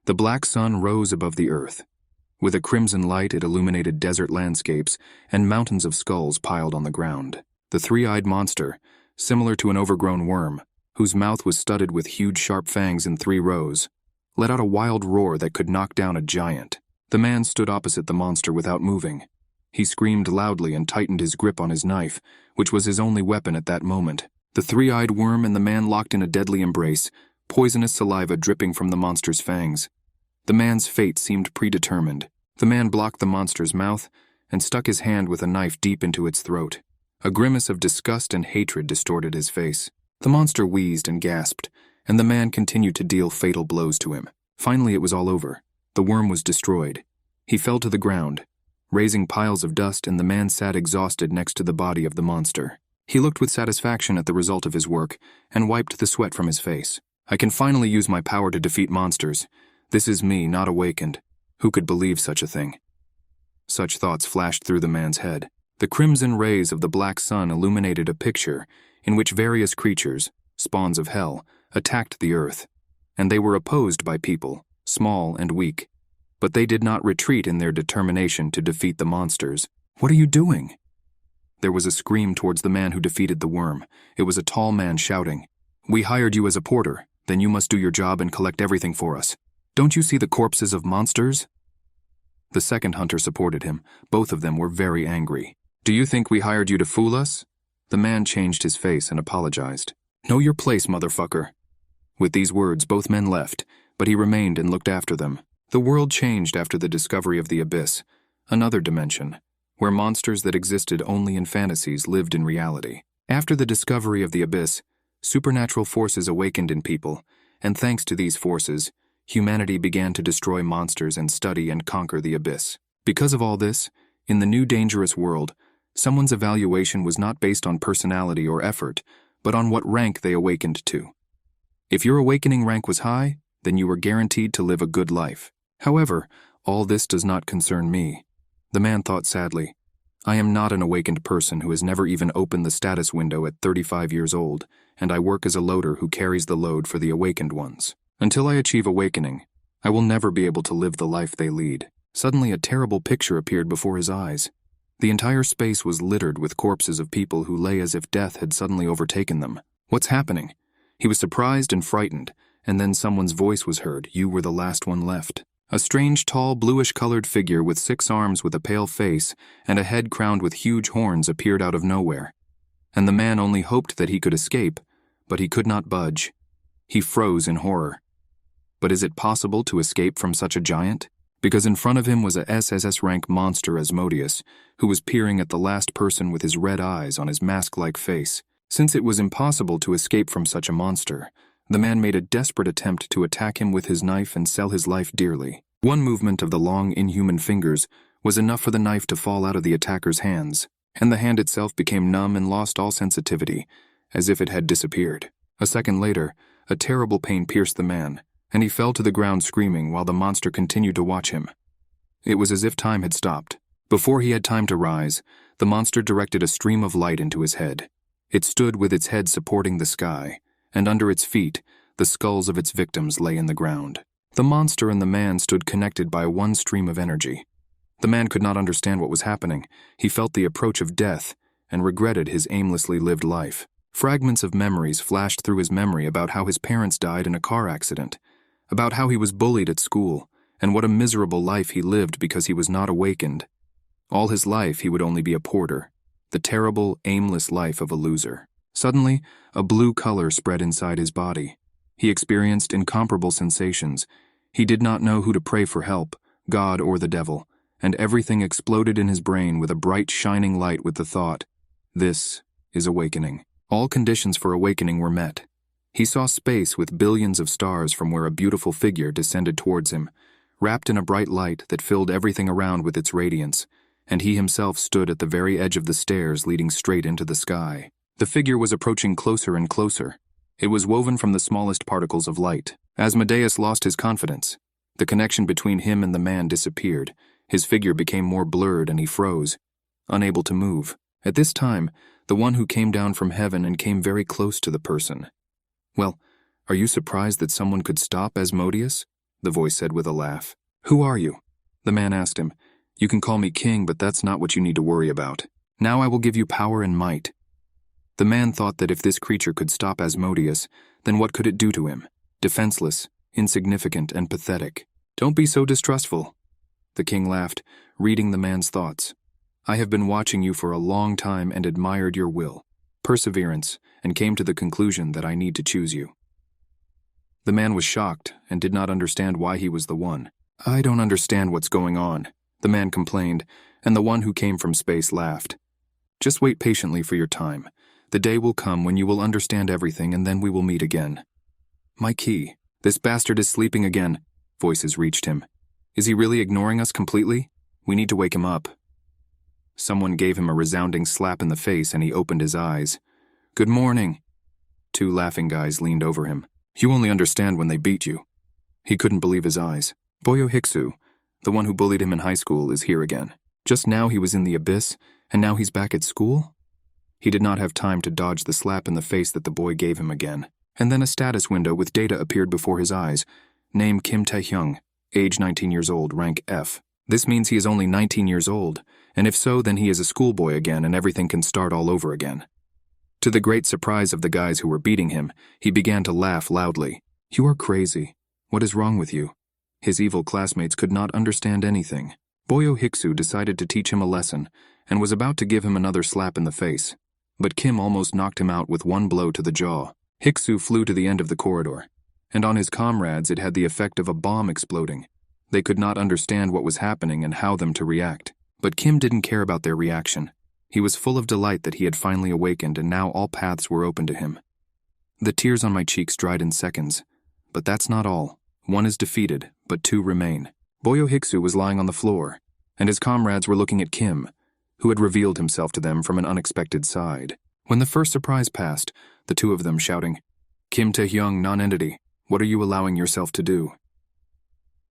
The black sun rose above the earth. With a crimson light, it illuminated desert landscapes and mountains of skulls piled on the ground. The three-eyed monster, similar to an overgrown worm, whose mouth was studded with huge sharp fangs in 3 rows, let out a wild roar that could knock down a giant. The man stood opposite the monster without moving. He screamed loudly and tightened his grip on his knife, which was his only weapon at that moment. The three-eyed worm and the man locked in a deadly embrace, poisonous saliva dripping from the monster's fangs. The man's fate seemed predetermined. The man blocked the monster's mouth and stuck his hand with a knife deep into its throat. A grimace of disgust and hatred distorted his face. The monster wheezed and gasped, and the man continued to deal fatal blows to him. Finally, it was all over. The worm was destroyed. He fell to the ground, raising piles of dust, and the man sat exhausted next to the body of the monster. He looked with satisfaction at the result of his work and wiped the sweat from his face. I can finally use my power to defeat monsters. This is me, not awakened. Who could believe such a thing? Such thoughts flashed through the man's head. The crimson rays of the black sun illuminated a picture in which various creatures, spawns of hell, attacked the earth, and they were opposed by people, small and weak. But they did not retreat in their determination to defeat the monsters. "What are you doing?" There was a scream towards the man who defeated the worm. It was a tall man shouting, "We hired you as a porter, then you must do your job and collect everything for us. Don't you see the corpses of monsters?" The second hunter supported him. Both of them were very angry. "Do you think we hired you to fool us?" The man changed his face and apologized. "Know your place, motherfucker." With these words, both men left, but he remained and looked after them. The world changed after the discovery of the abyss, another dimension, where monsters that existed only in fantasies lived in reality. After the discovery of the abyss, supernatural forces awakened in people, and thanks to these forces, humanity began to destroy monsters and study and conquer the abyss. Because of all this, in the new dangerous world, someone's evaluation was not based on personality or effort, but on what rank they awakened to. If your awakening rank was high, then you were guaranteed to live a good life. However, all this does not concern me. The man thought sadly, "I am not an awakened person who has never even opened the status window at 35 years old, and I work as a loader who carries the load for the awakened ones. Until I achieve awakening, I will never be able to live the life they lead." Suddenly a terrible picture appeared before his eyes. The entire space was littered with corpses of people who lay as if death had suddenly overtaken them. "What's happening?" He was surprised and frightened, and then someone's voice was heard. "You were the last one left." A strange, tall, bluish-colored figure with 6 arms with a pale face and a head crowned with huge horns appeared out of nowhere. And the man only hoped that he could escape, but he could not budge. He froze in horror. But is it possible to escape from such a giant? Because in front of him was a SSS rank monster Asmodeus, who was peering at the last person with his red eyes on his mask-like face. Since it was impossible to escape from such a monster, the man made a desperate attempt to attack him with his knife and sell his life dearly. One movement of the long, inhuman fingers was enough for the knife to fall out of the attacker's hands, and the hand itself became numb and lost all sensitivity, as if it had disappeared. A second later, a terrible pain pierced the man, and he fell to the ground screaming while the monster continued to watch him. It was as if time had stopped. Before he had time to rise, the monster directed a stream of light into his head. It stood with its head supporting the sky, and under its feet, the skulls of its victims lay in the ground. The monster and the man stood connected by one stream of energy. The man could not understand what was happening. He felt the approach of death and regretted his aimlessly lived life. Fragments of memories flashed through his memory about how his parents died in a car accident, about how he was bullied at school, and what a miserable life he lived because he was not awakened. All his life he would only be a porter, the terrible, aimless life of a loser. Suddenly, a blue color spread inside his body. He experienced incomparable sensations. He did not know who to pray for help, God or the devil, and everything exploded in his brain with a bright, shining light with the thought, "This is awakening." All conditions for awakening were met. He saw space with billions of stars from where a beautiful figure descended towards him, wrapped in a bright light that filled everything around with its radiance, and he himself stood at the very edge of the stairs leading straight into the sky. The figure was approaching closer and closer. It was woven from the smallest particles of light. Asmodeus lost his confidence. The connection between him and the man disappeared. His figure became more blurred and he froze, unable to move. At this time, the one who came down from heaven and came very close to the person. "Well, are you surprised that someone could stop Asmodeus?" the voice said with a laugh. Who are you? The man asked him. You can call me king, but that's not what you need to worry about. Now I will give you power and might. The man thought that if this creature could stop Asmodeus, then what could it do to him? Defenseless, insignificant, and pathetic. Don't be so distrustful. The king laughed, reading the man's thoughts. I have been watching you for a long time and admired your will, perseverance, and came to the conclusion that I need to choose you. The man was shocked and did not understand why he was the one. I don't understand what's going on, the man complained, and the one who came from space laughed. Just wait patiently for your time. The day will come when you will understand everything, and then we will meet again. My key. This bastard is sleeping again. Voices reached him. Is he really ignoring us completely? We need to wake him up. Someone gave him a resounding slap in the face and he opened his eyes. Good morning. Two laughing guys leaned over him. You only understand when they beat you. He couldn't believe his eyes. Boyo Hiksu, the one who bullied him in high school, is here again. Just now he was in the abyss, and now he's back at school? He did not have time to dodge the slap in the face that the boy gave him again. And then a status window with data appeared before his eyes. Name Kim Taehyun, age 19 years old, rank F. This means he is only 19 years old, and if so, then he is a schoolboy again and everything can start all over again. To the great surprise of the guys who were beating him, he began to laugh loudly. You are crazy. What is wrong with you? His evil classmates could not understand anything. Boyo Hiksu decided to teach him a lesson and was about to give him another slap in the face. But Kim almost knocked him out with one blow to the jaw. Hiksu flew to the end of the corridor, and on his comrades it had the effect of a bomb exploding. They could not understand what was happening and how them to react. But Kim didn't care about their reaction. He was full of delight that he had finally awakened and now all paths were open to him. The tears on my cheeks dried in seconds. But that's not all. One is defeated, but two remain. Boyo Hiksu was lying on the floor, and his comrades were looking at Kim, who had revealed himself to them from an unexpected side. When the first surprise passed, the two of them shouting, Kim Taehyun, non-entity, what are you allowing yourself to do?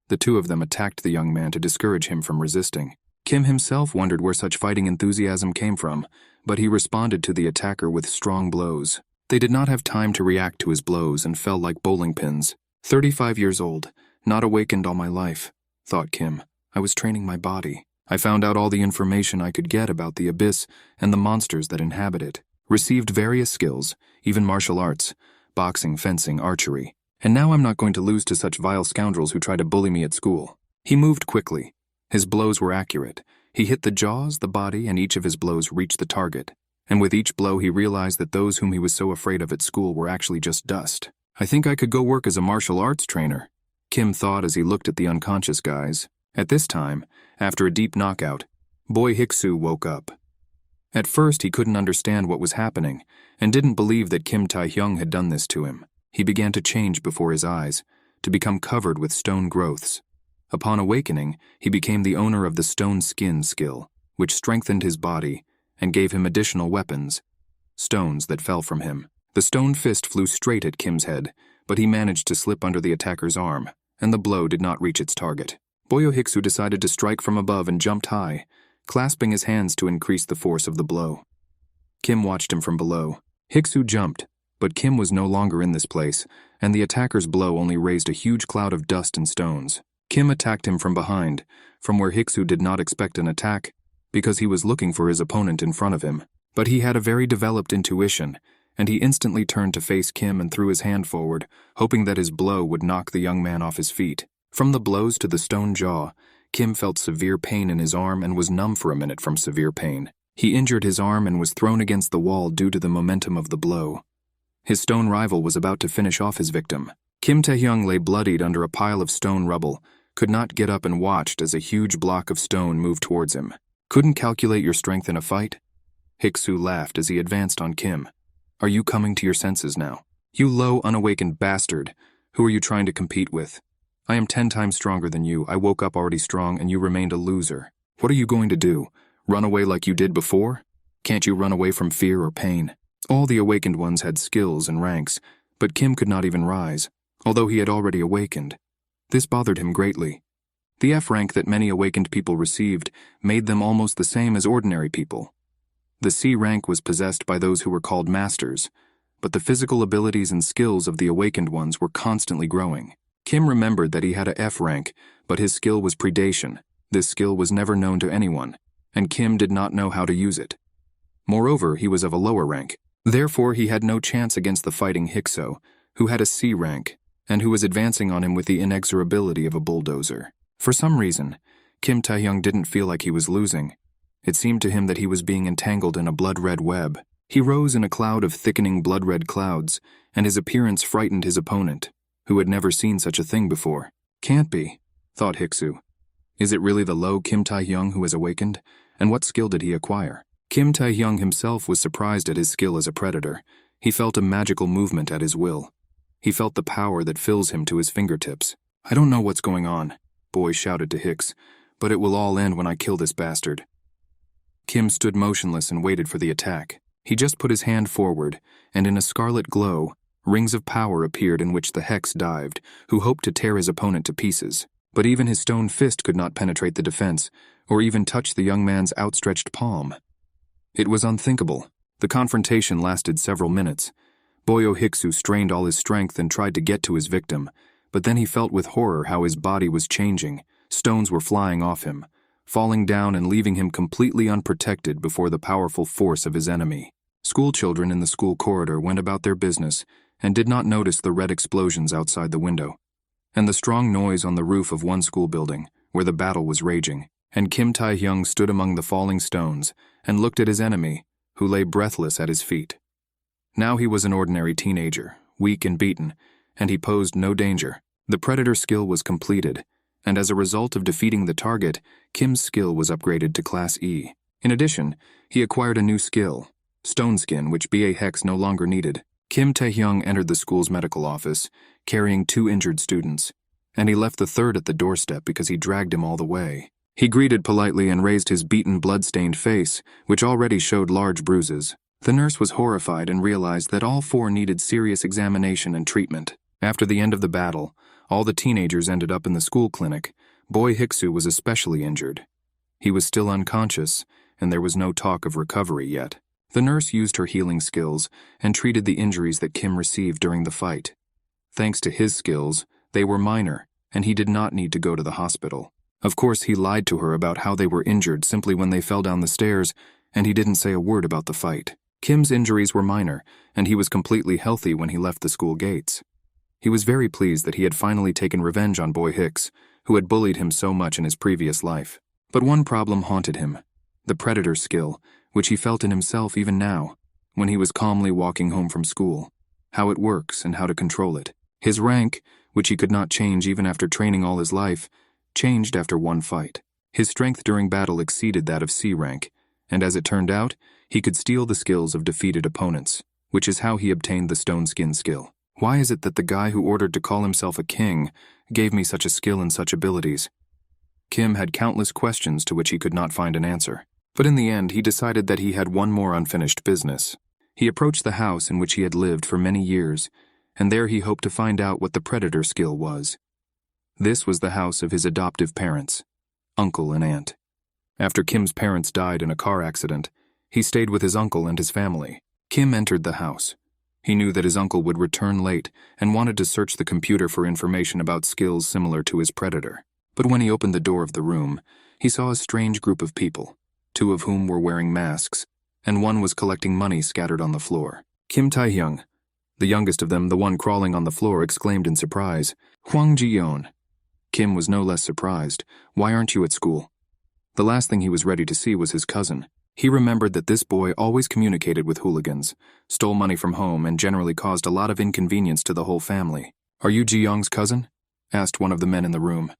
The two of them attacked the young man to discourage him from resisting. Kim himself wondered where such fighting enthusiasm came from, but he responded to the attacker with strong blows. They did not have time to react to his blows and fell like bowling pins. 35 years old, not awakened all my life, thought Kim. I was training my body. I found out all the information I could get about the abyss and the monsters that inhabit it. Received various skills, even martial arts, boxing, fencing, archery. And now I'm not going to lose to such vile scoundrels who try to bully me at school. He moved quickly. His blows were accurate. He hit the jaws, the body, and each of his blows reached the target. And with each blow he realized that those whom he was so afraid of at school were actually just dust. I think I could go work as a martial arts trainer, Kim thought as he looked at the unconscious guys. At this time, after a deep knockout, Boy Hiksu woke up. At first he couldn't understand what was happening and didn't believe that Kim Taehyun had done this to him. He began to change before his eyes, to become covered with stone growths. Upon awakening, he became the owner of the stone skin skill, which strengthened his body and gave him additional weapons, stones that fell from him. The stone fist flew straight at Kim's head, but he managed to slip under the attacker's arm, and the blow did not reach its target. Boyo Hiksu decided to strike from above and jumped high, clasping his hands to increase the force of the blow. Kim watched him from below. Hiksu jumped, but Kim was no longer in this place, and the attacker's blow only raised a huge cloud of dust and stones. Kim attacked him from behind, from where Hiksu did not expect an attack, because he was looking for his opponent in front of him. But he had a very developed intuition, and he instantly turned to face Kim and threw his hand forward, hoping that his blow would knock the young man off his feet. From the blows to the stone jaw, Kim felt severe pain in his arm and was numb for a minute from severe pain. He injured his arm and was thrown against the wall due to the momentum of the blow. His stone rival was about to finish off his victim. Kim Taehyun lay bloodied under a pile of stone rubble, could not get up and watched as a huge block of stone moved towards him. Couldn't calculate your strength in a fight? Hiksu laughed as he advanced on Kim. Are you coming to your senses now? You low, unawakened bastard. Who are you trying to compete with? I am 10 times stronger than you. I woke up already strong and you remained a loser. What are you going to do? Run away like you did before? Can't you run away from fear or pain? All the awakened ones had skills and ranks, but Kim could not even rise, although he had already awakened. This bothered him greatly. The F rank that many awakened people received made them almost the same as ordinary people. The C rank was possessed by those who were called masters, but the physical abilities and skills of the awakened ones were constantly growing. Kim remembered that he had a F rank, but his skill was Predation. This skill was never known to anyone, and Kim did not know how to use it. Moreover, he was of a lower rank. Therefore, he had no chance against the fighting Hykso, who had a C rank, and who was advancing on him with the inexorability of a bulldozer. For some reason, Kim Taehyun didn't feel like he was losing. It seemed to him that he was being entangled in a blood-red web. He rose in a cloud of thickening blood-red clouds, and his appearance frightened his opponent, who had never seen such a thing before. Can't be, thought Hykso. Is it really the low Kim Taehyun who has awakened? And what skill did he acquire? Kim Taehyun himself was surprised at his skill as a predator. He felt a magical movement at his will. He felt the power that fills him to his fingertips. I don't know what's going on, Boy shouted to Hicks, but it will all end when I kill this bastard. Kim stood motionless and waited for the attack. He just put his hand forward, and in a scarlet glow, rings of power appeared in which the Hex dived, who hoped to tear his opponent to pieces. But even his stone fist could not penetrate the defense, or even touch the young man's outstretched palm. It was unthinkable. The confrontation lasted several minutes. Boyo Hykso strained all his strength and tried to get to his victim, but then he felt with horror how his body was changing. Stones were flying off him, falling down and leaving him completely unprotected before the powerful force of his enemy. Schoolchildren in the school corridor went about their business and did not notice the red explosions outside the window, and the strong noise on the roof of one school building, where the battle was raging. And Kim Taehyun stood among the falling stones and looked at his enemy, who lay breathless at his feet. Now he was an ordinary teenager, weak and beaten, and he posed no danger. The predator skill was completed, and as a result of defeating the target, Kim's skill was upgraded to Class E. In addition, he acquired a new skill, Stone Skin, which BA Hex no longer needed. Kim Taehyun entered the school's medical office, carrying 2 injured students, and he left the third at the doorstep because he dragged him all the way. He greeted politely and raised his beaten, blood-stained face, which already showed large bruises. The nurse was horrified and realized that all 4 needed serious examination and treatment. After the end of the battle, all the teenagers ended up in the school clinic. Boy Hykso was especially injured. He was still unconscious, and there was no talk of recovery yet. The nurse used her healing skills and treated the injuries that Kim received during the fight. Thanks to his skills, they were minor, and he did not need to go to the hospital. Of course, he lied to her about how they were injured simply when they fell down the stairs, and he didn't say a word about the fight. Kim's injuries were minor, and he was completely healthy when he left the school gates. He was very pleased that he had finally taken revenge on Boy Hicks, who had bullied him so much in his previous life. But one problem haunted him, the predator skill, which he felt in himself even now, when he was calmly walking home from school, how it works and how to control it. His rank, which he could not change even after training all his life, changed after one fight. His strength during battle exceeded that of C rank, and as it turned out, he could steal the skills of defeated opponents, which is how he obtained the Stone Skin skill. Why is it that the guy who ordered to call himself a king gave me such a skill and such abilities? Kim had countless questions to which he could not find an answer. But in the end, he decided that he had one more unfinished business. He approached the house in which he had lived for many years, and there he hoped to find out what the predator skill was. This was the house of his adoptive parents, uncle and aunt. After Kim's parents died in a car accident, he stayed with his uncle and his family. Kim entered the house. He knew that his uncle would return late and wanted to search the computer for information about skills similar to his predator. But when he opened the door of the room, he saw a strange group of people, 2 of whom were wearing masks, and one was collecting money scattered on the floor. Kim Taehyun, the youngest of them, the one crawling on the floor, exclaimed in surprise, "Hwang Ji-yeon." Kim was no less surprised. "Why aren't you at school?" The last thing he was ready to see was his cousin. He remembered that this boy always communicated with hooligans, stole money from home, and generally caused a lot of inconvenience to the whole family. "Are you Ji-young's cousin?" asked one of the men in the room.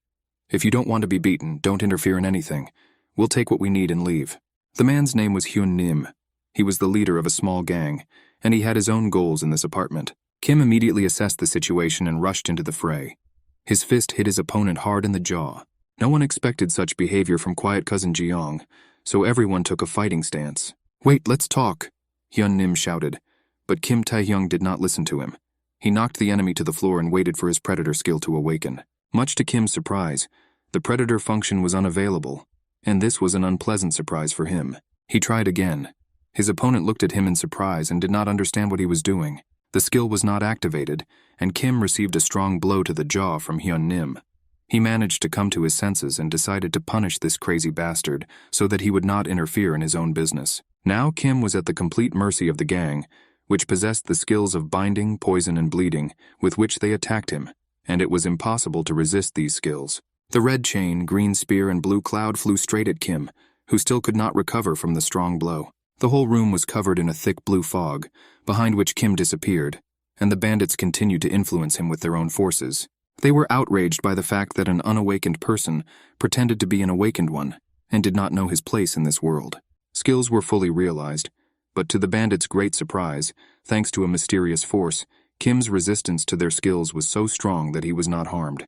"If you don't want to be beaten, don't interfere in anything. We'll take what we need and leave." The man's name was Hyun Nim. He was the leader of a small gang, and he had his own goals in this apartment. Kim immediately assessed the situation and rushed into the fray. His fist hit his opponent hard in the jaw. No one expected such behavior from quiet cousin Ji-young, so everyone took a fighting stance. "Wait, let's talk," Hyun Nim shouted, but Kim Taehyun did not listen to him. He knocked the enemy to the floor and waited for his predator skill to awaken. Much to Kim's surprise, the predator function was unavailable, and this was an unpleasant surprise for him. He tried again. His opponent looked at him in surprise and did not understand what he was doing. The skill was not activated, and Kim received a strong blow to the jaw from Hyun Nim. He managed to come to his senses and decided to punish this crazy bastard so that he would not interfere in his own business. Now Kim was at the complete mercy of the gang, which possessed the skills of binding, poison, and bleeding, with which they attacked him, and it was impossible to resist these skills. The red chain, green spear, and blue cloud flew straight at Kim, who still could not recover from the strong blow. The whole room was covered in a thick blue fog, behind which Kim disappeared, and the bandits continued to influence him with their own forces. They were outraged by the fact that an unawakened person pretended to be an awakened one, and did not know his place in this world. Skills were fully realized, but to the bandits' great surprise, thanks to a mysterious force, Kim's resistance to their skills was so strong that he was not harmed.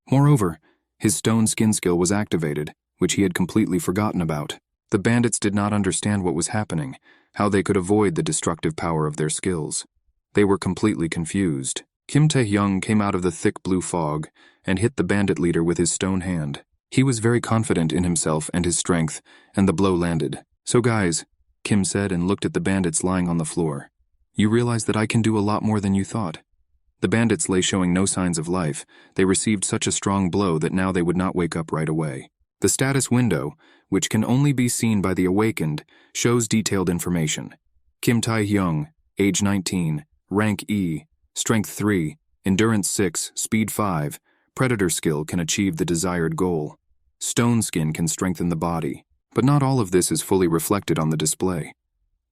Moreover, his stone skin skill was activated, which he had completely forgotten about. The bandits did not understand what was happening, how they could avoid the destructive power of their skills. They were completely confused. Kim Taehyun came out of the thick blue fog and hit the bandit leader with his stone hand. He was very confident in himself and his strength, and the blow landed. "So guys," Kim said and looked at the bandits lying on the floor, "you realize that I can do a lot more than you thought." The bandits lay showing no signs of life. They received such a strong blow that now they would not wake up right away. The status window, which can only be seen by the awakened, shows detailed information. Kim Taehyun, age 19, rank E, strength 3, endurance 6, speed 5, predator skill can achieve the desired goal. Stone skin can strengthen the body, but not all of this is fully reflected on the display.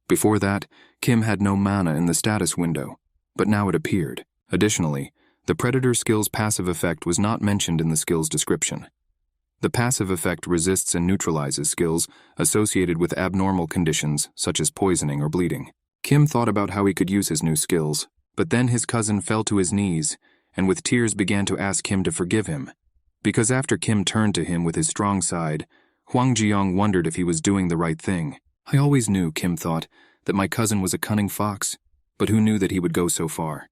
Before that, Kim had no mana in the status window, but now it appeared. Additionally, the predator skill's passive effect was not mentioned in the skill's description. The passive effect resists and neutralizes skills associated with abnormal conditions such as poisoning or bleeding. Kim thought about how he could use his new skills, but then his cousin fell to his knees and with tears began to ask him to forgive him. Because after Kim turned to him with his strong side, Hwang Jiyoung wondered if he was doing the right thing. I always knew, Kim thought, that my cousin was a cunning fox, but who knew that he would go so far?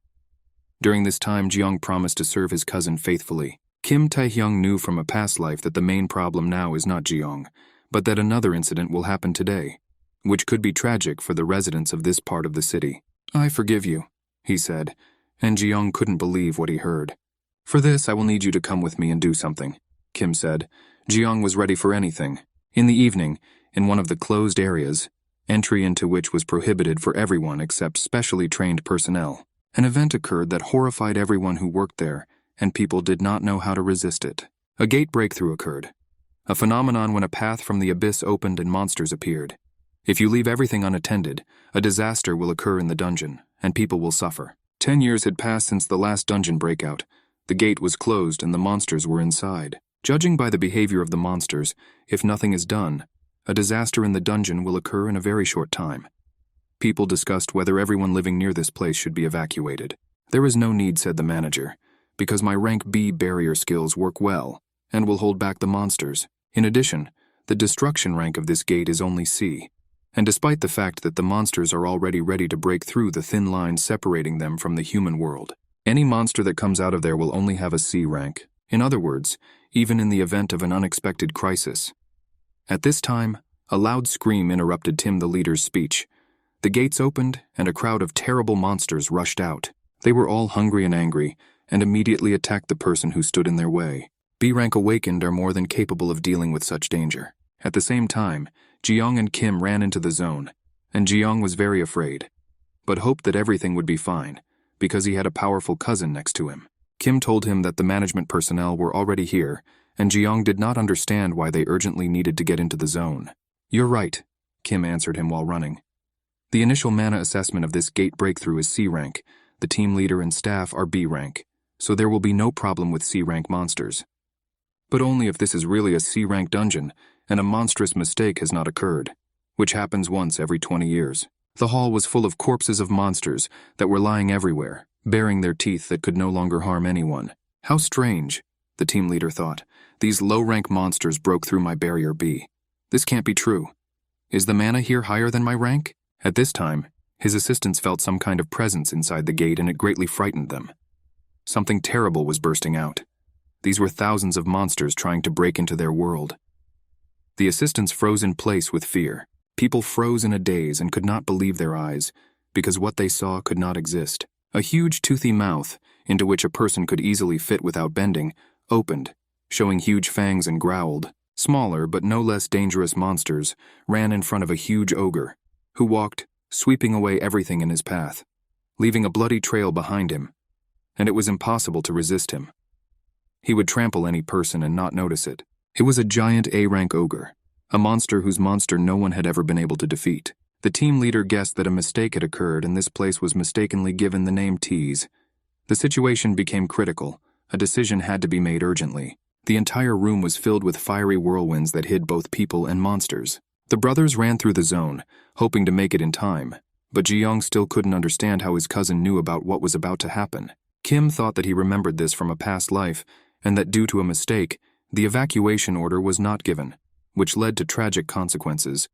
During this time, Jiyoung promised to serve his cousin faithfully. Kim Taehyun knew from a past life that the main problem now is not Jiyoung, but that another incident will happen today, which could be tragic for the residents of this part of the city. "I forgive you," he said, and Jiyoung couldn't believe what he heard. "For this, I will need you to come with me and do something," Kim said. Jiyoung was ready for anything. In the evening, in one of the closed areas, entry into which was prohibited for everyone except specially trained personnel, an event occurred that horrified everyone who worked there, and people did not know how to resist it. A gate breakthrough occurred, a phenomenon when a path from the abyss opened and monsters appeared. If you leave everything unattended, a disaster will occur in the dungeon, and people will suffer. 10 years had passed since the last dungeon breakout. The gate was closed and the monsters were inside. Judging by the behavior of the monsters, if nothing is done, a disaster in the dungeon will occur in a very short time. People discussed whether everyone living near this place should be evacuated. "There is no need," said the manager, "because my rank B barrier skills work well and will hold back the monsters. In addition, the destruction rank of this gate is only C, and despite the fact that the monsters are already ready to break through the thin line separating them from the human world, any monster that comes out of there will only have a C rank. In other words, even in the event of an unexpected crisis." At this time, a loud scream interrupted Tim the leader's speech. The gates opened, and a crowd of terrible monsters rushed out. They were all hungry and angry, and immediately attacked the person who stood in their way. B-rank awakened are more than capable of dealing with such danger. At the same time, Jiyoung and Kim ran into the zone, and Jiyoung was very afraid, but hoped that everything would be fine, because he had a powerful cousin next to him. Kim told him that the management personnel were already here, and Jiyoung did not understand why they urgently needed to get into the zone. "You're right," Kim answered him while running. "The initial mana assessment of this gate breakthrough is C rank. The team leader and staff are B rank, so there will be no problem with C rank monsters. But only if this is really a C rank dungeon and a monstrous mistake has not occurred, which happens once every 20 years. The hall was full of corpses of monsters that were lying everywhere, baring their teeth that could no longer harm anyone. How strange, the team leader thought. These low-rank monsters broke through my barrier B. This can't be true. Is the mana here higher than my rank? At this time, his assistants felt some kind of presence inside the gate and it greatly frightened them. Something terrible was bursting out. These were thousands of monsters trying to break into their world. The assistants froze in place with fear. People froze in a daze and could not believe their eyes. because what they saw could not exist. A huge toothy mouth, into which a person could easily fit without bending, opened, showing huge fangs, and growled. Smaller but no less dangerous monsters ran in front of a huge ogre, who walked, sweeping away everything in his path, leaving a bloody trail behind him, and it was impossible to resist him. He would trample any person and not notice it. It was a giant A-rank ogre, a monster whose monster no one had ever been able to defeat. The team leader guessed that a mistake had occurred and this place was mistakenly given the name Tease. The situation became critical. A decision had to be made urgently. The entire room was filled with fiery whirlwinds that hid both people and monsters. The brothers ran through the zone, hoping to make it in time, but Ji-young still couldn't understand how his cousin knew about what was about to happen. Kim thought that he remembered this from a past life, and that due to a mistake, the evacuation order was not given, which led to tragic consequences.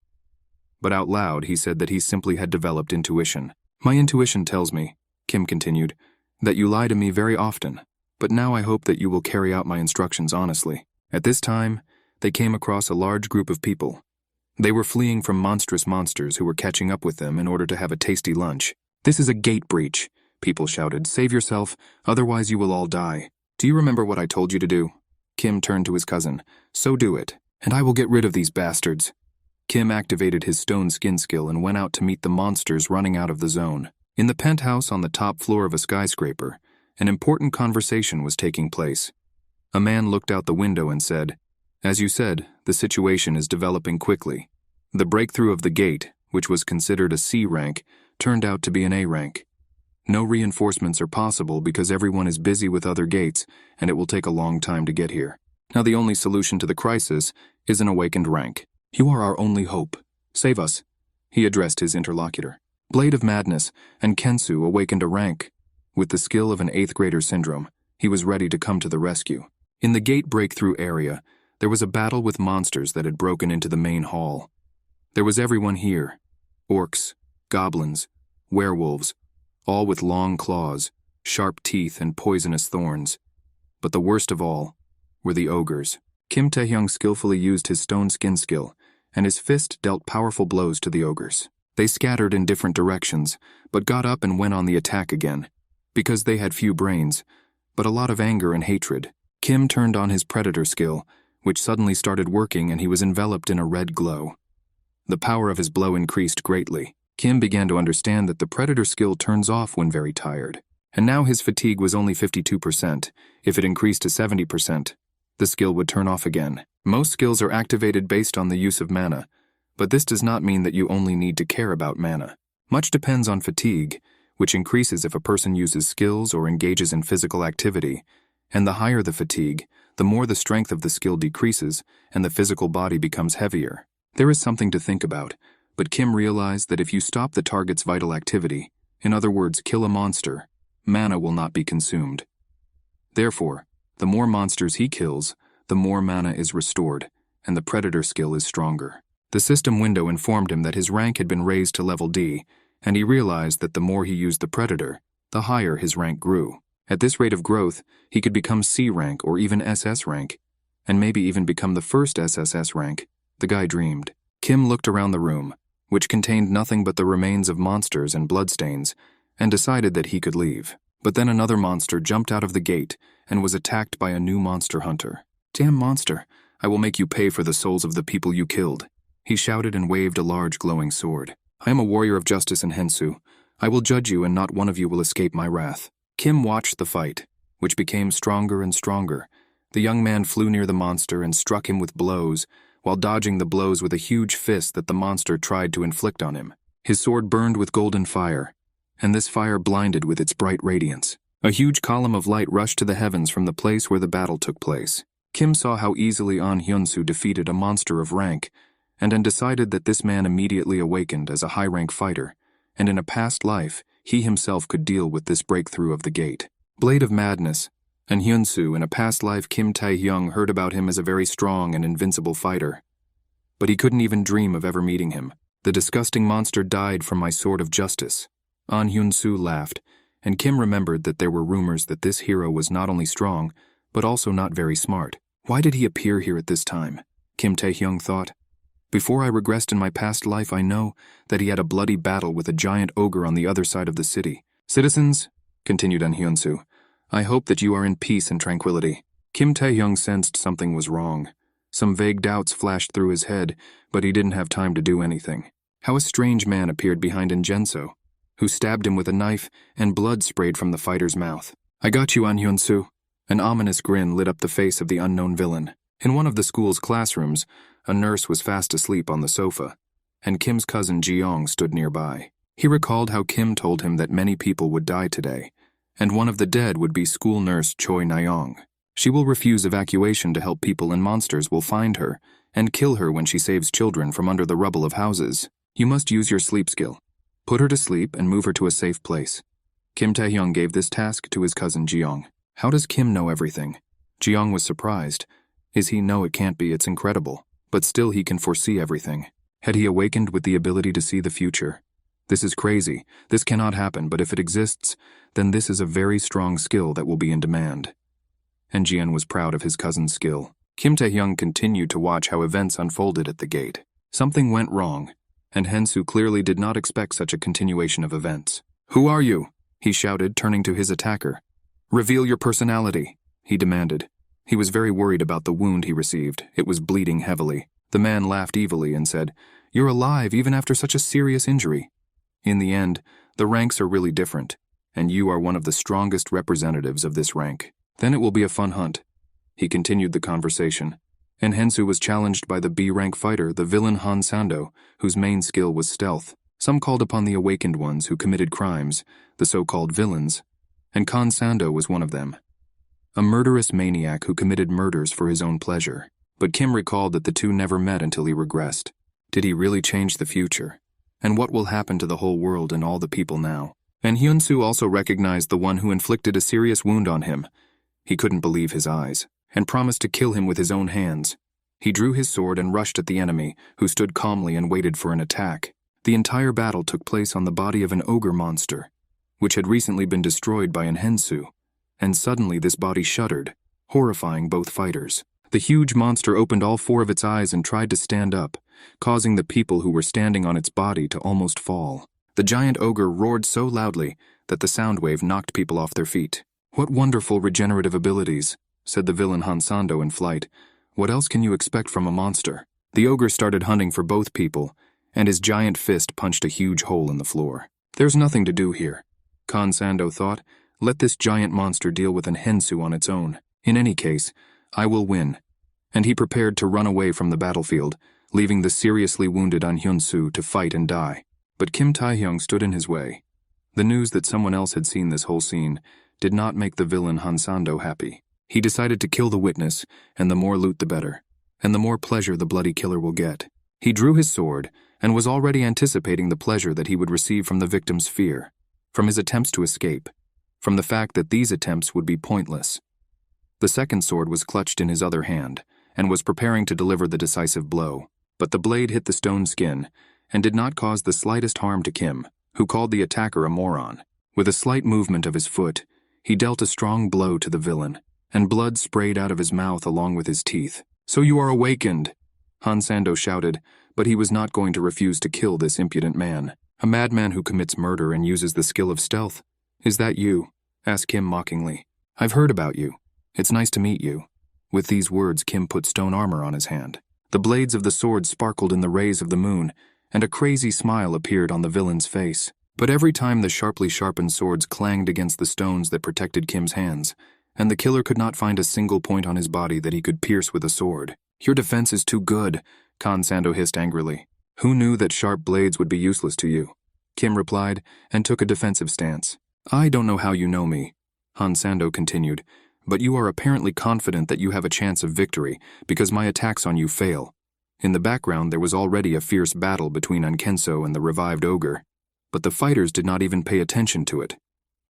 But out loud, he said that he simply had developed intuition. "My intuition tells me," Kim continued, "that you lie to me very often, but now I hope that you will carry out my instructions honestly." At this time, they came across a large group of people. They were fleeing from monstrous monsters who were catching up with them in order to have a tasty lunch. "This is a gate breach," people shouted. "Save yourself, otherwise you will all die." "Do you remember what I told you to do?" Kim turned to his cousin. "So do it, and I will get rid of these bastards." Kim activated his stone skin skill and went out to meet the monsters running out of the zone. In the penthouse on the top floor of a skyscraper, an important conversation was taking place. A man looked out the window and said, "As you said, the situation is developing quickly. The breakthrough of the gate, which was considered a C rank, turned out to be an A rank. No reinforcements are possible because everyone is busy with other gates, and it will take a long time to get here. Now the only solution to the crisis is an awakened rank. You are our only hope. Save us," he addressed his interlocutor. Blade of Madness and Kensu awakened a rank. With the skill of an 8th grader syndrome, he was ready to come to the rescue. In the gate breakthrough area, there was a battle with monsters that had broken into the main hall. There was everyone here: orcs, goblins, werewolves, all with long claws, sharp teeth, and poisonous thorns. But the worst of all were the ogres. Kim Taehyun skillfully used his stone skin skill, and his fist dealt powerful blows to the ogres. They scattered in different directions, but got up and went on the attack again, because they had few brains, but a lot of anger and hatred. Kim turned on his predator skill, which suddenly started working, and he was enveloped in a red glow. The power of his blow increased greatly. Kim began to understand that the predator skill turns off when very tired, and now his fatigue was only 52%. If it increased to 70%, the skill would turn off again. Most skills are activated based on the use of mana, but this does not mean that you only need to care about mana. Much depends on fatigue, which increases if a person uses skills or engages in physical activity, and the higher the fatigue, the more the strength of the skill decreases and the physical body becomes heavier. There is something to think about, but Kim realized that if you stop the target's vital activity, in other words, kill a monster, mana will not be consumed. Therefore, the more monsters he kills, the more mana is restored, and the predator skill is stronger. The system window informed him that his rank had been raised to level D, and he realized that the more he used the predator, the higher his rank grew. At this rate of growth, he could become C rank or even SS rank, and maybe even become the first SSS rank. The guy dreamed. Kim looked around the room, which contained nothing but the remains of monsters and bloodstains, and decided that he could leave. But then another monster jumped out of the gate and was attacked by a new monster hunter. "Damn monster, I will make you pay for the souls of the people you killed," he shouted and waved a large glowing sword. "I am a warrior of justice and Hensu. I will judge you, and not one of you will escape my wrath." Kim watched the fight, which became stronger and stronger. The young man flew near the monster and struck him with blows, while dodging the blows with a huge fist that the monster tried to inflict on him. His sword burned with golden fire, and this fire blinded with its bright radiance. A huge column of light rushed to the heavens from the place where the battle took place. Kim saw how easily An Hyunsu defeated a monster of rank, and then decided that this man immediately awakened as a high-rank fighter, and in a past life, he himself could deal with this breakthrough of the gate. Blade of Madness, and Hyunsu, in a past life Kim Taehyun heard about him as a very strong and invincible fighter. But he couldn't even dream of ever meeting him. "The disgusting monster died from my sword of justice." An Hyunsu laughed, and Kim remembered that there were rumors that this hero was not only strong, but also not very smart. Why did he appear here at this time? Kim Taehyun thought. Before I regressed in my past life, I know that he had a bloody battle with a giant ogre on the other side of the city. Citizens, continued An Hyun-soo, I hope that you are in peace and tranquility. Kim Taehyun sensed something was wrong. Some vague doubts flashed through his head, but he didn't have time to do anything. How a strange man appeared behind An Hyun-soo, who stabbed him with a knife, and blood sprayed from the fighter's mouth. I got you, An Hyun-soo. An ominous grin lit up the face of the unknown villain. In one of the school's classrooms, a nurse was fast asleep on the sofa, and Kim's cousin Jeong stood nearby. He recalled how Kim told him that many people would die today, and one of the dead would be school nurse Choi Nayoung. She will refuse evacuation to help people, and monsters will find her and kill her when she saves children from under the rubble of houses. You must use your sleep skill. Put her to sleep and move her to a safe place. Kim Taehyun gave this task to his cousin Jeong. How does Kim know everything? Jeong was surprised. No, it can't be, it's incredible. But still he can foresee everything. Had he awakened with the ability to see the future? This is crazy. This cannot happen, but if it exists, then this is a very strong skill that will be in demand. And Jian was proud of his cousin's skill. Kim Taehyun continued to watch how events unfolded at the gate. Something went wrong, and Hyun-soo clearly did not expect such a continuation of events. Who are you? He shouted, turning to his attacker. Reveal your personality, he demanded. He was very worried about the wound he received. It was bleeding heavily. The man laughed evilly and said, You're alive even after such a serious injury. In the end, the ranks are really different, and you are one of the strongest representatives of this rank. Then it will be a fun hunt. He continued the conversation, and Hyun-soo was challenged by the B-rank fighter, the villain Han Sando, whose main skill was stealth. Some called upon the awakened ones who committed crimes, the so-called villains, and Han Sando was one of them. A murderous maniac who committed murders for his own pleasure. But Kim recalled that the two never met until he regressed. Did he really change the future? And what will happen to the whole world and all the people now? And Hyun-soo also recognized the one who inflicted a serious wound on him. He couldn't believe his eyes, and promised to kill him with his own hands. He drew his sword and rushed at the enemy, who stood calmly and waited for an attack. The entire battle took place on the body of an ogre monster, which had recently been destroyed by an Hyun-soo, and suddenly this body shuddered, horrifying both fighters. The huge monster opened all four of its eyes and tried to stand up, causing the people who were standing on its body to almost fall. The giant ogre roared so loudly that the sound wave knocked people off their feet. What wonderful regenerative abilities, said the villain Han Sando in flight. What else can you expect from a monster? The ogre started hunting for both people, and his giant fist punched a huge hole in the floor. There's nothing to do here, Han Sando thought. Let this giant monster deal with an Hyun-soo on its own. In any case, I will win. And he prepared to run away from the battlefield, leaving the seriously wounded An Hyun-soo to fight and die. But Kim Taehyun stood in his way. The news that someone else had seen this whole scene did not make the villain Han Sando happy. He decided to kill the witness, and the more loot the better, and the more pleasure the bloody killer will get. He drew his sword, and was already anticipating the pleasure that he would receive from the victim's fear, from his attempts to escape, from the fact that these attempts would be pointless. The second sword was clutched in his other hand, and was preparing to deliver the decisive blow. But the blade hit the stone skin, and did not cause the slightest harm to Kim, who called the attacker a moron. With a slight movement of his foot, he dealt a strong blow to the villain, and blood sprayed out of his mouth along with his teeth. So you are awakened, Han Sando shouted, but he was not going to refuse to kill this impudent man. A madman who commits murder and uses the skill of stealth. Is that you? Asked Kim mockingly. I've heard about you. It's nice to meet you. With these words, Kim put stone armor on his hand. The blades of the sword sparkled in the rays of the moon, and a crazy smile appeared on the villain's face. But every time the sharply sharpened swords clanged against the stones that protected Kim's hands, and the killer could not find a single point on his body that he could pierce with a sword. Your defense is too good, Han Sando hissed angrily. Who knew that sharp blades would be useless to you? Kim replied, and took a defensive stance. I don't know how you know me, Han Sando continued, but you are apparently confident that you have a chance of victory because my attacks on you fail. In the background there was already a fierce battle between Ankenso and the revived ogre, but the fighters did not even pay attention to it.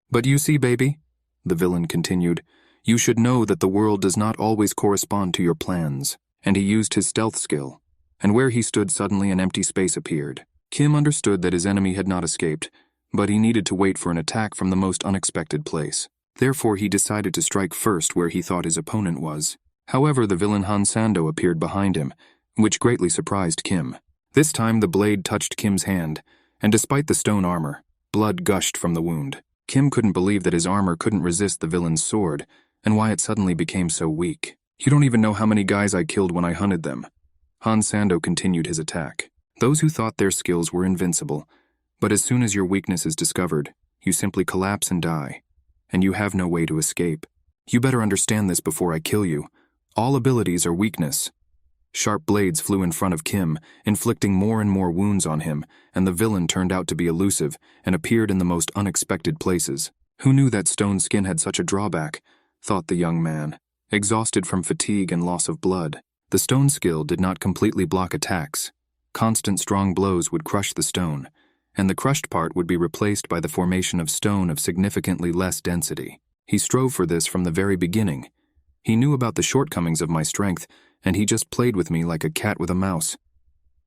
But you see, baby, the villain continued, you should know that the world does not always correspond to your plans. And he used his stealth skill, and where he stood suddenly an empty space appeared. Kim understood that his enemy had not escaped, but he needed to wait for an attack from the most unexpected place. Therefore he decided to strike first where he thought his opponent was. However, the villain Han Sando appeared behind him, which greatly surprised Kim. This time the blade touched Kim's hand, and despite the stone armor, blood gushed from the wound. Kim couldn't believe that his armor couldn't resist the villain's sword, and why it suddenly became so weak. "You don't even know how many guys I killed when I hunted them." Han Sando continued his attack. "Those who thought their skills were invincible, but as soon as your weakness is discovered, you simply collapse and die, and you have no way to escape. You better understand this before I kill you. All abilities are weakness." Sharp blades flew in front of Kim, inflicting more and more wounds on him, and the villain turned out to be elusive and appeared in the most unexpected places. Who knew that stone skin had such a drawback, thought the young man, exhausted from fatigue and loss of blood. The stone skill did not completely block attacks. Constant strong blows would crush the stone, and the crushed part would be replaced by the formation of stone of significantly less density. He strove for this from the very beginning. He knew about the shortcomings of my strength, and he just played with me like a cat with a mouse.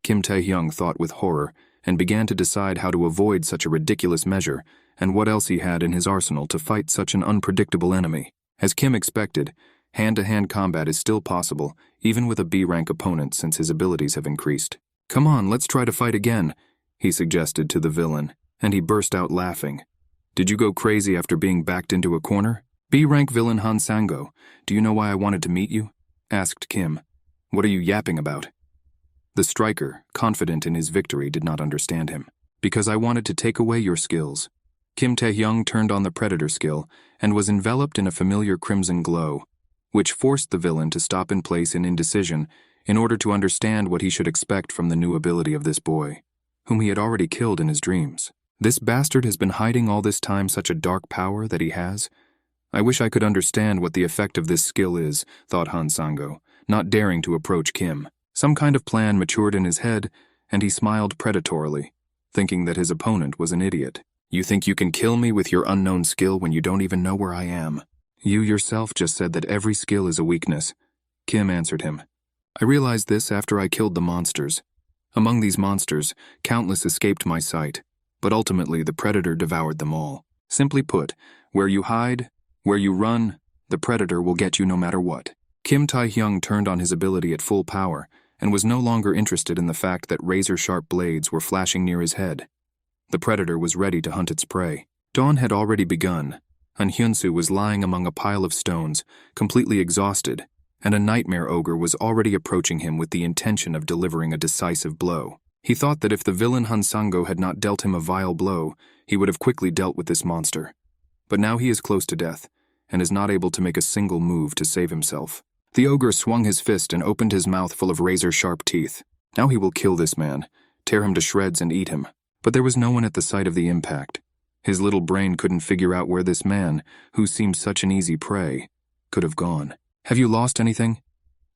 Kim Taehyun thought with horror and began to decide how to avoid such a ridiculous measure and what else he had in his arsenal to fight such an unpredictable enemy. As Kim expected, hand-to-hand combat is still possible, even with a B-rank opponent since his abilities have increased. "Come on, let's try to fight again," he suggested to the villain, and he burst out laughing. "Did you go crazy after being backed into a corner? B-rank villain Han Sango, do you know why I wanted to meet you?" asked Kim. "What are you yapping about?" The striker, confident in his victory, did not understand him. "Because I wanted to take away your skills." Kim Taehyun turned on the Predator skill and was enveloped in a familiar crimson glow, which forced the villain to stop in place in indecision in order to understand what he should expect from the new ability of this boy, whom he had already killed in his dreams. This bastard has been hiding all this time such a dark power that he has. I wish I could understand what the effect of this skill is, thought Han Sango, not daring to approach Kim. Some kind of plan matured in his head, and he smiled predatorily, thinking that his opponent was an idiot. "You think you can kill me with your unknown skill when you don't even know where I am?" "You yourself just said that every skill is a weakness," Kim answered him. "I realized this after I killed the monsters. Among these monsters, countless escaped my sight, but ultimately the predator devoured them all. Simply put, where you hide, where you run, the predator will get you no matter what." Kim Taehyun turned on his ability at full power and was no longer interested in the fact that razor-sharp blades were flashing near his head. The predator was ready to hunt its prey. Dawn had already begun, and Hyunsu was lying among a pile of stones, completely exhausted, and a nightmare ogre was already approaching him with the intention of delivering a decisive blow. He thought that if the villain Han Sango had not dealt him a vile blow, he would have quickly dealt with this monster. But now he is close to death, and is not able to make a single move to save himself. The ogre swung his fist and opened his mouth full of razor-sharp teeth. Now he will kill this man, tear him to shreds and eat him. But there was no one at the site of the impact. His little brain couldn't figure out where this man, who seemed such an easy prey, could have gone. "Have you lost anything?"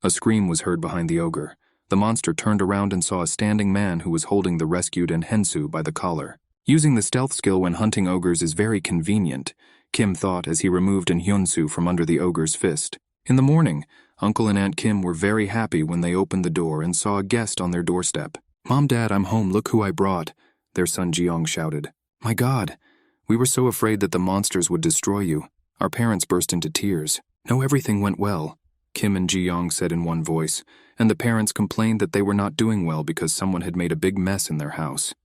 A scream was heard behind the ogre. The monster turned around and saw a standing man who was holding the rescued Hensu by the collar. Using the stealth skill when hunting ogres is very convenient, Kim thought as he removed Hyunsu from under the ogre's fist. In the morning, Uncle and Aunt Kim were very happy when they opened the door and saw a guest on their doorstep. "Mom, Dad, I'm home, look who I brought," their son Jeong shouted. "My God, we were so afraid that the monsters would destroy you." Our parents burst into tears. "No, everything went well," Kim and Jeong said in one voice, and the parents complained that they were not doing well because someone had made a big mess in their house.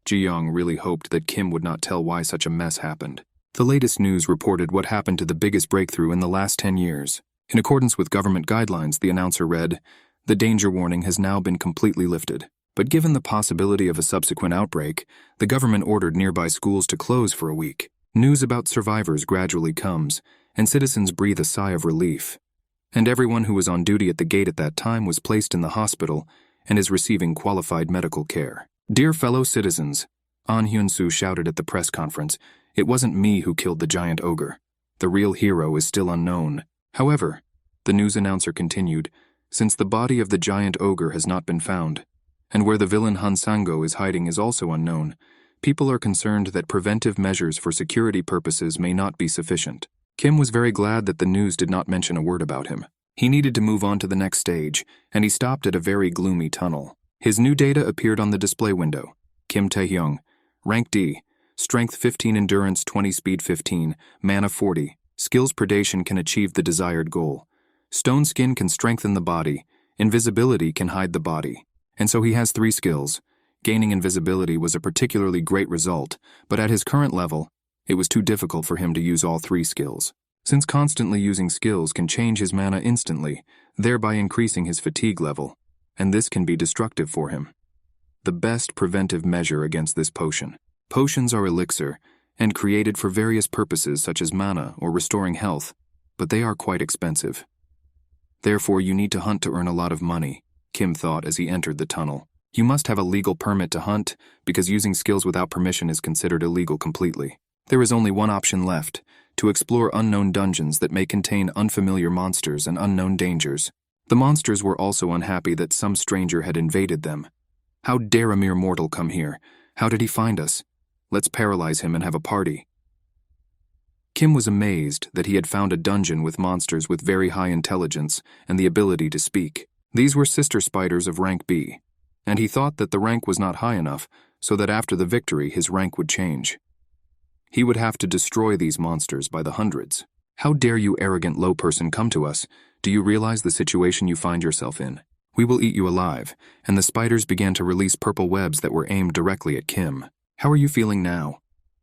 Jeong really hoped that Kim would not tell why such a mess happened. The latest news reported what happened to the biggest breakthrough in the last 10 years. In accordance with government guidelines, the announcer read, "The danger warning has now been completely lifted. But given the possibility of a subsequent outbreak, the government ordered nearby schools to close for a week. News about survivors gradually comes, and citizens breathe a sigh of relief. And everyone who was on duty at the gate at that time was placed in the hospital and is receiving qualified medical care. Dear fellow citizens," An Hyunsu shouted at the press conference, "it wasn't me who killed the giant ogre. The real hero is still unknown. However," the news announcer continued, "since the body of the giant ogre has not been found, and where the villain Han Sango is hiding is also unknown, people are concerned that preventive measures for security purposes may not be sufficient." Kim was very glad that the news did not mention a word about him. He needed to move on to the next stage, and he stopped at a very gloomy tunnel. His new data appeared on the display window. Kim Taehyun, Rank D, Strength 15, Endurance 20, Speed 15, Mana 40. Skills Predation can achieve the desired goal. Stone Skin can strengthen the body, Invisibility can hide the body, and so he has 3 skills. Gaining invisibility was a particularly great result, but at his current level, it was too difficult for him to use all 3 skills. Since constantly using skills can change his mana instantly, thereby increasing his fatigue level, and this can be destructive for him. The best preventive measure against this potion. Potions are elixir, and created for various purposes such as mana or restoring health, but they are quite expensive. Therefore, you need to hunt to earn a lot of money, Kim thought as he entered the tunnel. You must have a legal permit to hunt, because using skills without permission is considered illegal completely. There is only one option left, to explore unknown dungeons that may contain unfamiliar monsters and unknown dangers. The monsters were also unhappy that some stranger had invaded them. How dare a mere mortal come here? How did he find us? Let's paralyze him and have a party. Kim was amazed that he had found a dungeon with monsters with very high intelligence and the ability to speak. These were sister spiders of rank B, and he thought that the rank was not high enough so that after the victory his rank would change. He would have to destroy these monsters by the hundreds. How dare you, arrogant low person, come to us? Do you realize the situation you find yourself in? We will eat you alive. And the spiders began to release purple webs that were aimed directly at Kim. How are you feeling now?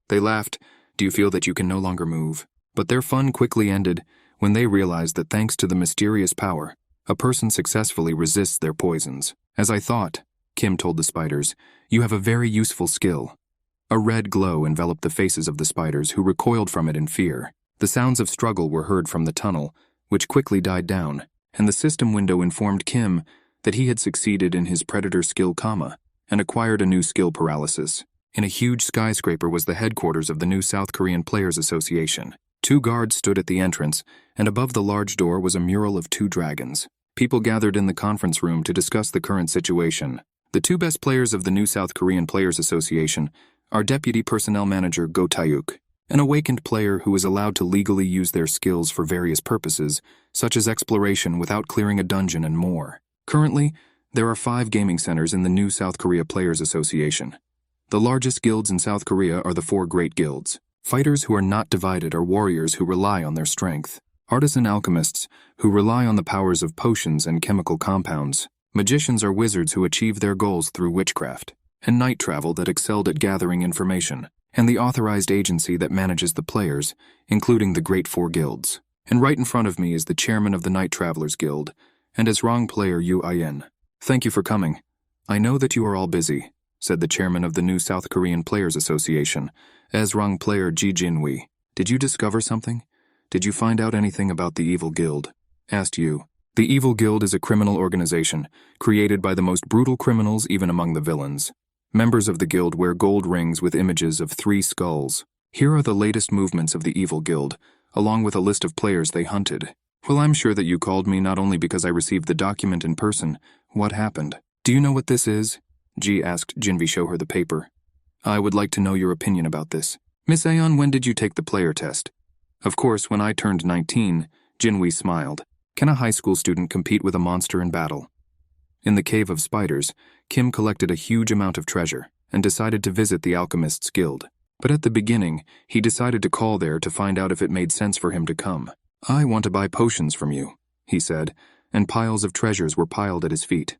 They laughed. Do you feel that you can no longer move? But their fun quickly ended when they realized that thanks to the mysterious power, a person successfully resists their poisons. As I thought, Kim told the spiders, you have a very useful skill. A red glow enveloped the faces of the spiders, who recoiled from it in fear. The sounds of struggle were heard from the tunnel, which quickly died down, and the system window informed Kim that he had succeeded in his predator skill comma and acquired a new skill paralysis. In a huge skyscraper was the headquarters of the new South Korean Players Association. 2 guards stood at the entrance, and above the large door was a mural of 2 dragons. People gathered in the conference room to discuss the current situation. The 2 best players of the new South Korean Players Association are Deputy Personnel Manager Go Taehyuk, an awakened player who is allowed to legally use their skills for various purposes, such as exploration without clearing a dungeon and more. Currently, there are 5 gaming centers in the new South Korea Players Association. The largest guilds in South Korea are the 4 great guilds. Fighters who are not divided are warriors who rely on their strength. Artisan alchemists who rely on the powers of potions and chemical compounds. Magicians are wizards who achieve their goals through witchcraft. And night travel that excelled at gathering information. And the authorized agency that manages the players, including the great 4 guilds. And right in front of me is the chairman of the Night Travelers Guild, and as wrong player Yu Ayen. Thank you for coming. I know that you are all busy, said the chairman of the new South Korean Players Association, as wrong player Ji Jinwi. Did you discover something? Did you find out anything about the Evil Guild? Asked Yu. The Evil Guild is a criminal organization, created by the most brutal criminals even among the villains. Members of the guild wear gold rings with images of 3 skulls. Here are the latest movements of the Evil Guild, along with a list of players they hunted. Well, I'm sure that you called me not only because I received the document in person. What happened? Do you know what this is? Ji asked Jinvi show her the paper. I would like to know your opinion about this. Miss Aeon, when did you take the player test? Of course, when I turned 19, Jinwi smiled. Can a high school student compete with a monster in battle? In the Cave of Spiders, Kim collected a huge amount of treasure and decided to visit the Alchemists' Guild. But at the beginning, he decided to call there to find out if it made sense for him to come. I want to buy potions from you, he said, and piles of treasures were piled at his feet.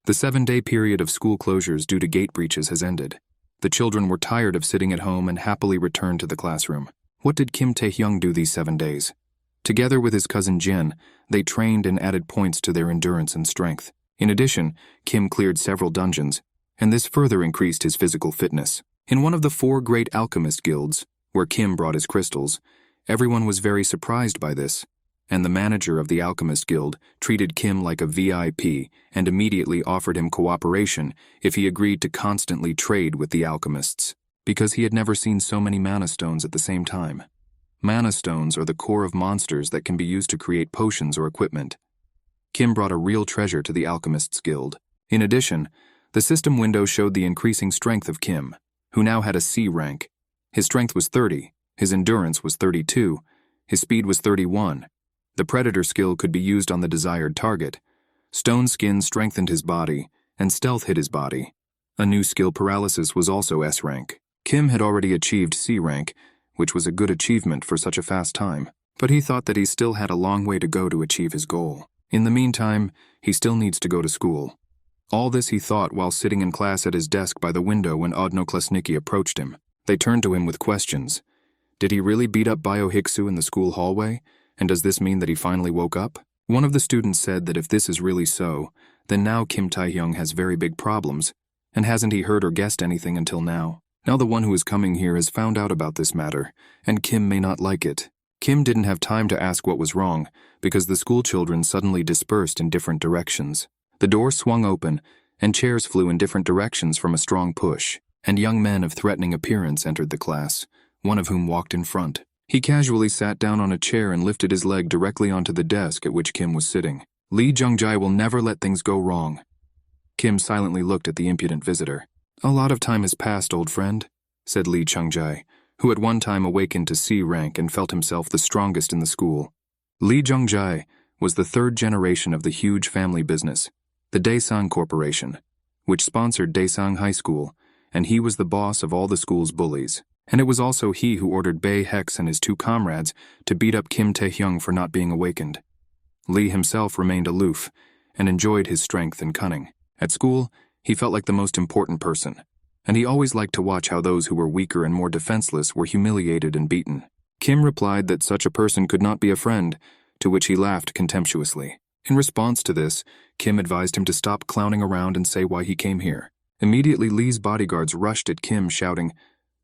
The 7-day period of school closures due to gate breaches has ended. The children were tired of sitting at home and happily returned to the classroom. What did Kim Taehyun do these 7 days? Together with his cousin Jin, they trained and added points to their endurance and strength. In addition, Kim cleared several dungeons, and this further increased his physical fitness. In one of the 4 great alchemist guilds, where Kim brought his crystals, everyone was very surprised by this, and the manager of the Alchemist Guild treated Kim like a VIP and immediately offered him cooperation if he agreed to constantly trade with the alchemists, because he had never seen so many mana stones at the same time. Mana stones are the core of monsters that can be used to create potions or equipment. Kim brought a real treasure to the Alchemists Guild. In addition, the system window showed the increasing strength of Kim, who now had a C rank. His strength was 30, his endurance was 32, his speed was 31. The Predator skill could be used on the desired target. Stone Skin strengthened his body, and Stealth hid his body. A new skill Paralysis was also S rank. Kim had already achieved C rank, which was a good achievement for such a fast time, but he thought that he still had a long way to go to achieve his goal. In the meantime, he still needs to go to school. All this he thought while sitting in class at his desk by the window when Odnoklasniki approached him. They turned to him with questions. Did he really beat up Bio Hiksu in the school hallway? And does this mean that he finally woke up? One of the students said that if this is really so, then now Kim Taehyun has very big problems, and hasn't he heard or guessed anything until now? Now the one who is coming here has found out about this matter, and Kim may not like it. Kim didn't have time to ask what was wrong, because the school children suddenly dispersed in different directions. The door swung open, and chairs flew in different directions from a strong push, and young men of threatening appearance entered the class, one of whom walked in front. He casually sat down on a chair and lifted his leg directly onto the desk at which Kim was sitting. Lee Jung-jae will never let things go wrong. Kim silently looked at the impudent visitor. A lot of time has passed, old friend, said Lee Chung-jae, who at one time awakened to C rank and felt himself the strongest in the school. Lee Jung-jae was the third generation of the huge family business, the Daesang Corporation, which sponsored Daesang High School, and he was the boss of all the school's bullies. And it was also he who ordered Bae Hex and his two comrades to beat up Kim Taehyun for not being awakened. Lee himself remained aloof and enjoyed his strength and cunning. At school, he felt like the most important person, and he always liked to watch how those who were weaker and more defenseless were humiliated and beaten. Kim replied that such a person could not be a friend, to which he laughed contemptuously. In response to this, Kim advised him to stop clowning around and say why he came here. Immediately, Lee's bodyguards rushed at Kim, shouting,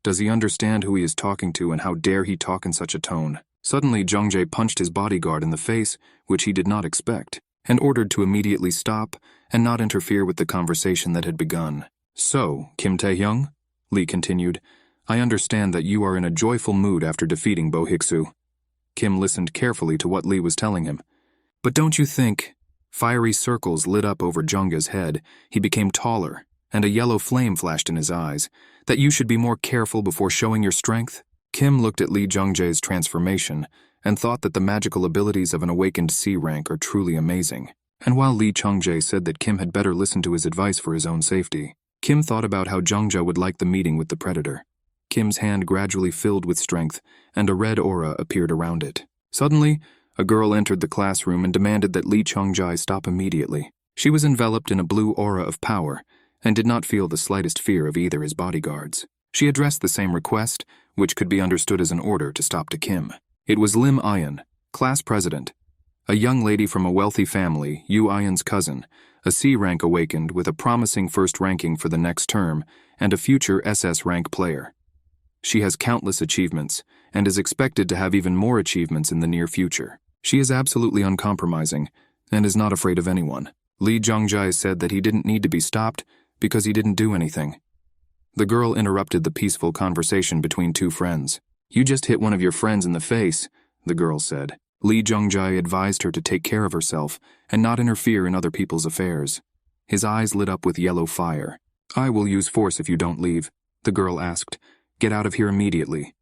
"Does he understand who he is talking to, and how dare he talk in such a tone?" Suddenly, Jung-jae punched his bodyguard in the face, which he did not expect, and ordered to immediately stop and not interfere with the conversation that had begun. "So, Kim Taehyun," Lee continued, "I understand that you are in a joyful mood after defeating Bo Hiksu." Kim listened carefully to what Lee was telling him. "But don't you think—" Fiery circles lit up over Jung-jae's head. He became taller, and a yellow flame flashed in his eyes. "That you should be more careful before showing your strength?" Kim looked at Lee Jung-jae's transformation and thought that the magical abilities of an awakened C rank are truly amazing. And while Lee Chung-jae said that Kim had better listen to his advice for his own safety, Kim thought about how Jung-jae would like the meeting with the predator. Kim's hand gradually filled with strength, and a red aura appeared around it. Suddenly, a girl entered the classroom and demanded that Lee Chung-jae stop immediately. She was enveloped in a blue aura of power, and did not feel the slightest fear of either his bodyguards. She addressed the same request, which could be understood as an order to stop to Kim. It was Lim Ayan, class president, a young lady from a wealthy family, Yu Ayan's cousin, a C rank awakened with a promising first ranking for the next term, and a future SS rank player. She has countless achievements, and is expected to have even more achievements in the near future. She is absolutely uncompromising, and is not afraid of anyone. Lee Jung-jae said that he didn't need to be stopped, because he didn't do anything. The girl interrupted the peaceful conversation between two friends. "You just hit one of your friends in the face," the girl said. Lee Jung-jae advised her to take care of herself and not interfere in other people's affairs. His eyes lit up with yellow fire. "I will use force if you don't leave," the girl asked. "Get out of here immediately."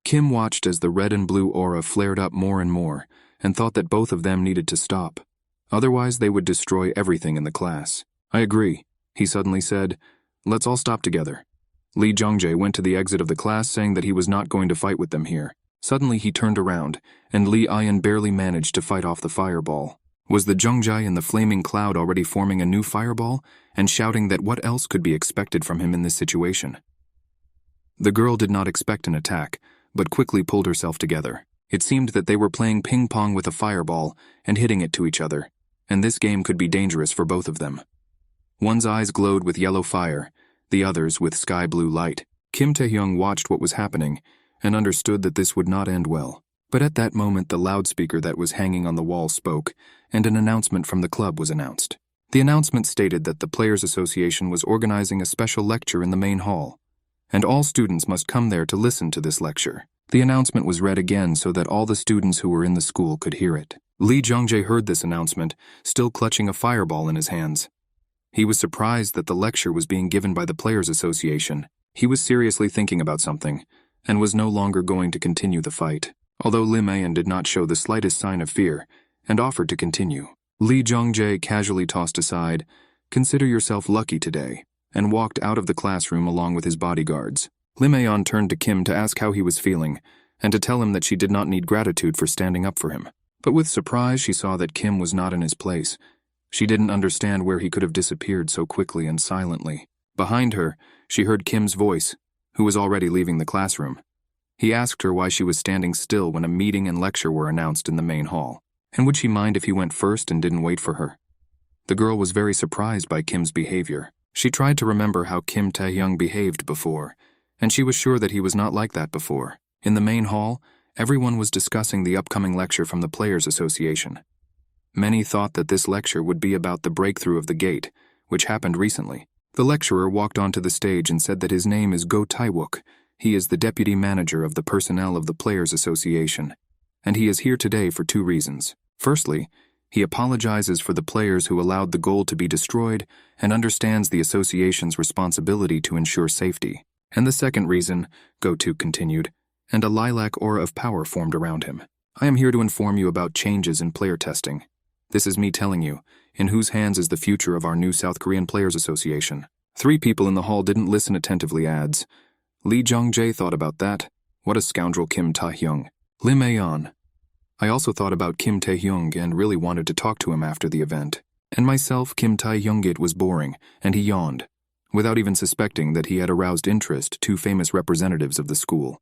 Kim watched as the red and blue aura flared up more and more, and thought that both of them needed to stop. Otherwise, they would destroy everything in the class. "I agree," he suddenly said. "Let's all stop together." Lee Jung-jae went to the exit of the class saying that he was not going to fight with them here. Suddenly he turned around, and Lee Ayan barely managed to fight off the fireball. Was the Jung-jae in the flaming cloud already forming a new fireball, and shouting that what else could be expected from him in this situation? The girl did not expect an attack, but quickly pulled herself together. It seemed that they were playing ping-pong with a fireball and hitting it to each other, and this game could be dangerous for both of them. One's eyes glowed with yellow fire, the other's with sky-blue light. Kim Taehyun watched what was happening and understood that this would not end well. But at that moment the loudspeaker that was hanging on the wall spoke, and an announcement from the club was announced. The announcement stated that the Players Association was organizing a special lecture in the main hall, and all students must come there to listen to this lecture. The announcement was read again so that all the students who were in the school could hear it. Lee Jung-jae heard this announcement, still clutching a fireball in his hands. He was surprised that the lecture was being given by the Players Association. He was seriously thinking about something, and was no longer going to continue the fight. Although Lim Ayan did not show the slightest sign of fear, and offered to continue. Lee Jung-jae casually tossed aside, "Consider yourself lucky today," and walked out of the classroom along with his bodyguards. Lim Ayan turned to Kim to ask how he was feeling, and to tell him that she did not need gratitude for standing up for him. But with surprise, she saw that Kim was not in his place. She didn't understand where he could have disappeared so quickly and silently. Behind her, she heard Kim's voice, who was already leaving the classroom. He asked her why she was standing still when a meeting and lecture were announced in the main hall, and would she mind if he went first and didn't wait for her. The girl was very surprised by Kim's behavior. She tried to remember how Kim Taehyun behaved before, and she was sure that he was not like that before. In the main hall, everyone was discussing the upcoming lecture from the Players Association. Many thought that this lecture would be about the breakthrough of the gate, which happened recently. The lecturer walked onto the stage and said that his name is Go Taewook. He is the deputy manager of the personnel of the Players Association, and he is here today for 2 reasons. Firstly, he apologizes for the players who allowed the goal to be destroyed and understands the association's responsibility to ensure safety. And the second reason, Go-To continued, and a lilac aura of power formed around him. I am here to inform you about changes in player testing. This is me telling you, in whose hands is the future of our new South Korean Players Association. 3 people in the hall didn't listen attentively. Adds. Lee Jung-jae thought about that. What a scoundrel Kim Taehyun. Lim Aeon. I also thought about Kim Taehyun and really wanted to talk to him after the event. And myself, Kim Taehyun, it was boring, and he yawned, without even suspecting that he had aroused interest 2 famous representatives of the school.